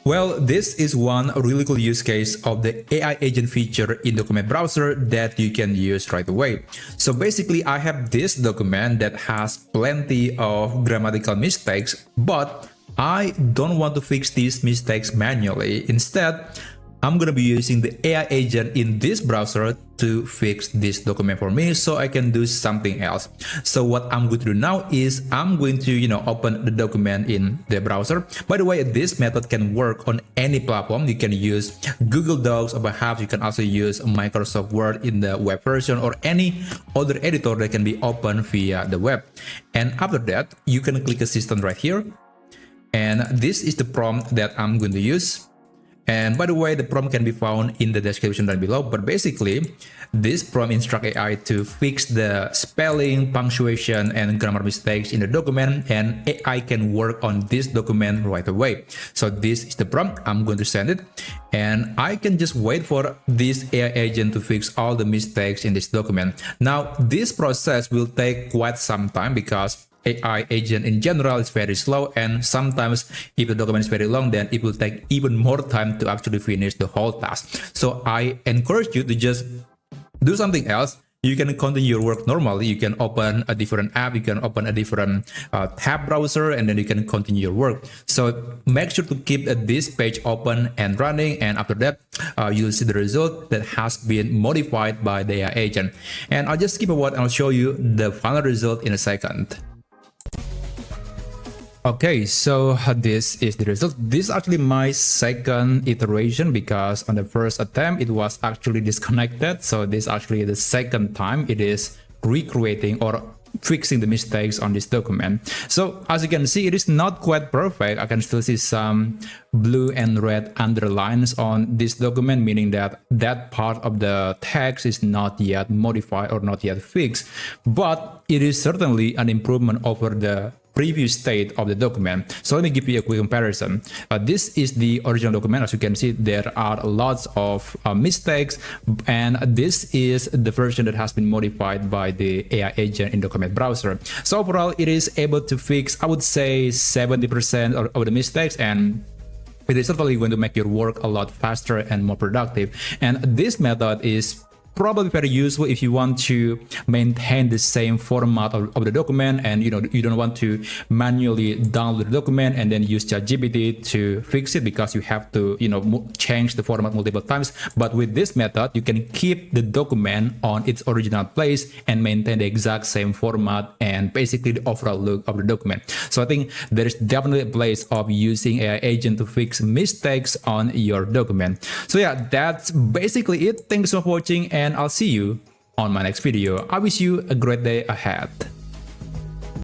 Well, this is one really cool use case of the AI agent feature in the Comet browser that you can use right away. So basically, I have this document that has plenty of grammatical mistakes, but I don't want to fix these mistakes manually. Instead, I'm going to be using the AI agent in this browser to fix this document for me so I can do something else. So what I'm going to do now is I'm going to, open the document in the browser. By the way, this method can work on any platform. You can use Google Docs, or perhaps you can also use Microsoft Word in the web version or any other editor that can be opened via the web. And after that, you can click Assistant right here. And this is the prompt that I'm going to use. And by the way, the prompt can be found in the description down below. But basically, this prompt instructs AI to fix the spelling, punctuation, and grammar mistakes in the document, and AI can work on this document right away. So this is the prompt. I'm going to send it, and I can just wait for this AI agent to fix all the mistakes in this document. Now, this process will take quite some time because AI agent in general is very slow, and sometimes if the document is very long, then it will take even more time to actually finish the whole task. So I encourage you to just do something else. You can continue your work normally. You can open a different app, you can open a different tab browser, and then you can continue your work. So make sure to keep this page open and running, and after that, you'll see the result that has been modified by the AI agent. And I'll just skip a word and I'll show you the final result in a second. Okay, so this is the result. This is actually my second iteration because on the first attempt, it was actually disconnected. So this is actually the second time it is recreating or fixing the mistakes on this document. So as you can see, it is not quite perfect. I can still see some blue and red underlines on this document, meaning that that part of the text is not yet modified or not yet fixed. But it is certainly an improvement over the previous state of the document. So let me give you a quick comparison. This is the original document. As you can see, there are lots of mistakes, and this is the version that has been modified by the AI agent in the Comet browser. So overall, it is able to fix, I would say, 70% of the mistakes, and it is certainly going to make your work a lot faster and more productive. And this method is probably very useful if you want to maintain the same format of the document, and you don't want to manually download the document and then use ChatGPT to fix it because you have to change the format multiple times. But with this method, you can keep the document on its original place and maintain the exact same format and basically the overall look of the document. So I think there is definitely a place of using AI agent to fix mistakes on your document. So yeah, that's basically it. Thanks so much for watching, and I'll see you on my next video. I wish you a great day ahead.